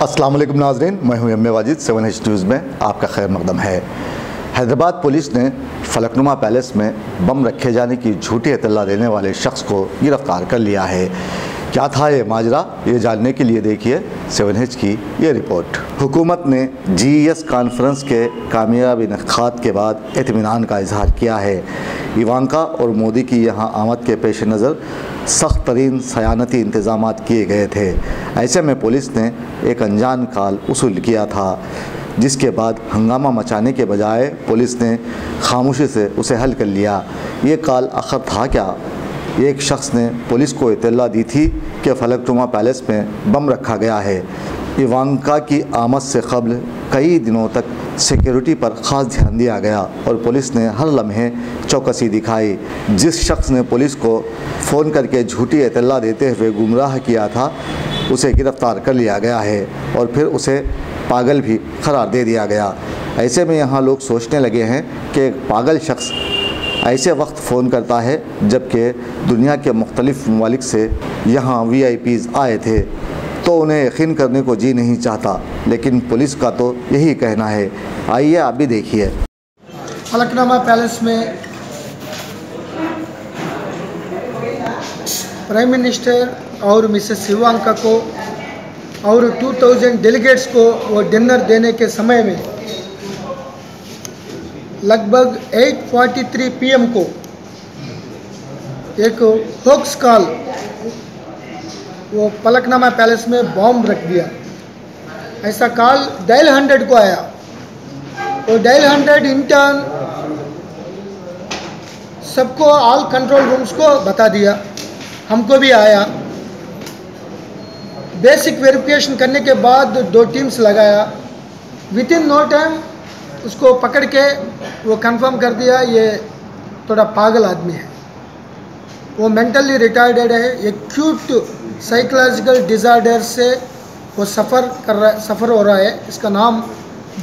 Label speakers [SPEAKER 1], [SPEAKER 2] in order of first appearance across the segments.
[SPEAKER 1] अस्सलाम वालेकुम नाज़रीन, मैं हूं M A Wajid. 7H news में आपका खैर मकदम है। हैदराबाद पुलिस ने फलकनुमा पैलेस में बम रखे जाने की झूठी इत्तला देने वाले शख्स को गिरफ्तार कर लिया है। क्या था ये माजरा, ये जानने के लिए देखिए 7H की ये रिपोर्ट। हुकूमत ने GES कॉन्फ्रेंस के कामयाब इनेकाद के बाद इत्मीनान का इजहार किया है। इवांका और मोदी की यहाँ आमद के पेश नज़र सख्त तरीन सयानती इंतज़ाम किए गए थे। ऐसे में पुलिस ने एक अनजान कॉल उसूल किया था, जिसके बाद हंगामा मचाने के बजाय पुलिस ने खामोशी से उसे हल कर लिया। ये कॉल आखिर था क्या? एक शख्स ने पुलिस को इत्तला दी थी कि फलकनुमा पैलेस में बम रखा गया है। इवांका की आमद से कबल कई दिनों तक सिक्योरिटी पर ख़ास ध्यान दिया गया और पुलिस ने हर लम्हे चौकसी दिखाई। जिस शख्स ने पुलिस को फ़ोन करके झूठी इत्तला देते हुए गुमराह किया था, उसे गिरफ़्तार कर लिया गया है और फिर उसे पागल भी करार दे दिया गया। ऐसे में यहाँ लोग सोचने लगे हैं कि एक पागल शख्स ऐसे वक्त फ़ोन करता है जबकि दुनिया के मुख्तलिफ़ ममालिक से यहाँ VIPs आए थे, तो उन्हें यकीन करने को जी नहीं चाहता। लेकिन पुलिस का तो यही कहना है। आइए आप भी देखिए।
[SPEAKER 2] फलकनुमा पैलेस में प्राइम मिनिस्टर और मिसेस इवांका को और 2000 डेलीगेट्स को वो डिनर देने के समय में लगभग 8:43 PM को एक होक्स कॉल वो फलकनुमा पैलेस में बॉम्ब रख दिया, ऐसा कॉल डायल 100 को आया। और डायल 100 इंटर्न सबको, ऑल कंट्रोल रूम्स को बता दिया, हमको भी आया। बेसिक वेरिफिकेशन करने के बाद 2 टीम्स लगाया। विद इन नो टाइम उसको पकड़ के वो कंफर्म कर दिया ये थोड़ा पागल आदमी है, वो मेंटली रिटार्डेड है, एक्यूट साइकोलॉजिकल डिज़ार्डर से वो सफ़र हो रहा है। इसका नाम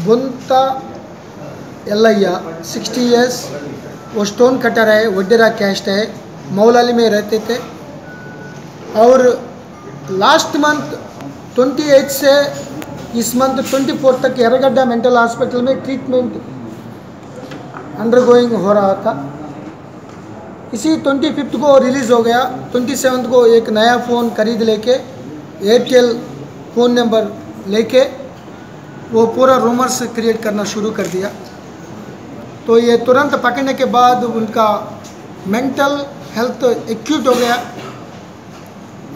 [SPEAKER 2] बुंता एल्लैया, 60 ईयर्स, वो स्टोन कटर है, वड्डेरा कैस्ट है, मौलाली में रहते थे। और लास्ट मंथ 28 से इस मंथ 24 तक एर्रगड्डा मेंटल हॉस्पिटल में ट्रीटमेंट अंडरगोइंग हो रहा था। इसी 25 को रिलीज़ हो गया। 27 को एक नया फ़ोन खरीद लेके, एयरटेल फ़ोन नंबर लेके वो पूरा रूमर्स क्रिएट करना शुरू कर दिया। तो ये तुरंत पकड़ने के बाद उनका मेंटल हेल्थ एक्यूट हो गया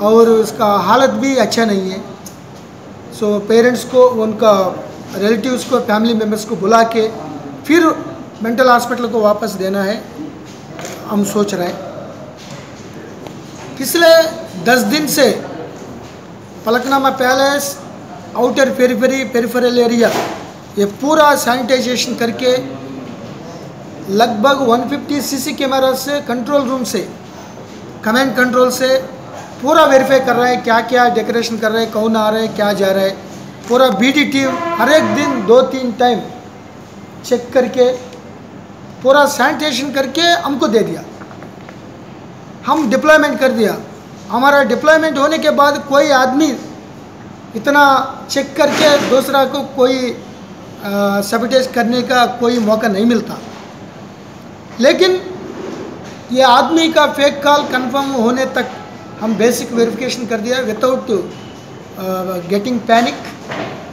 [SPEAKER 2] और उसका हालत भी अच्छा नहीं है। सो पेरेंट्स को, उनका रिलेटिव्स को, फैमिली मेम्बर्स को बुला के फिर मेंटल हॉस्पिटल को वापस देना है, हम सोच रहे हैं। पिछले 10 दिन से Falaknuma palace, outer peripheral area, ये पूरा सैनिटाइजेशन करके लगभग 150 CC कैमरा से, कंट्रोल रूम से, कमांड कंट्रोल से पूरा वेरीफाई कर रहे हैं, क्या क्या डेकोरेशन कर रहे हैं, कौन आ रहे हैं, क्या जा रहा है। पूरा BD टीम हर एक दिन 2-3 टाइम चेक करके पूरा सैनिटेशन करके हमको दे दिया। हम डिप्लॉयमेंट कर दिया। हमारा डिप्लॉयमेंट होने के बाद कोई आदमी इतना चेक करके दूसरा को कोई सबटेज करने का कोई मौका नहीं मिलता। लेकिन ये आदमी का फेक कॉल कंफर्म होने तक हम बेसिक वेरिफिकेशन कर दिया, without getting panic,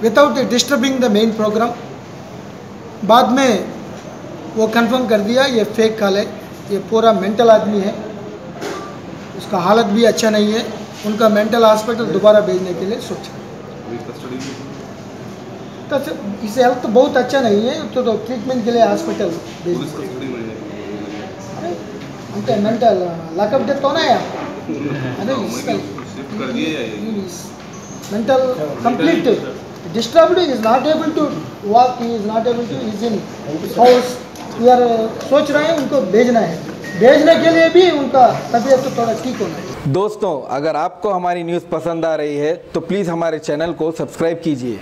[SPEAKER 2] without disturbing the main programme. बाद में वो कंफर्म कर दिया ये फेक कॉल है, ये पूरा मेंटल आदमी है, उसका हालत भी अच्छा नहीं है। उनका मेंटल हॉस्पिटल दोबारा भेजने के लिए सोचा। तो इसे हेल्थ बहुत अच्छा नहीं है, तो ट्रीटमेंट के लिए हॉस्पिटल भेज मेंटल लॉकअप डेथ होना है। अरे mental complete disturbed, is not able to walk, he is not able to, is in house. यार सोच रहे हैं उनको भेजना है, भेजने के लिए भी उनका तबीयत तो थोड़ा ठीक होना है।
[SPEAKER 3] दोस्तों, अगर आपको हमारी न्यूज़ पसंद आ रही है तो प्लीज़ हमारे चैनल को सब्सक्राइब कीजिए।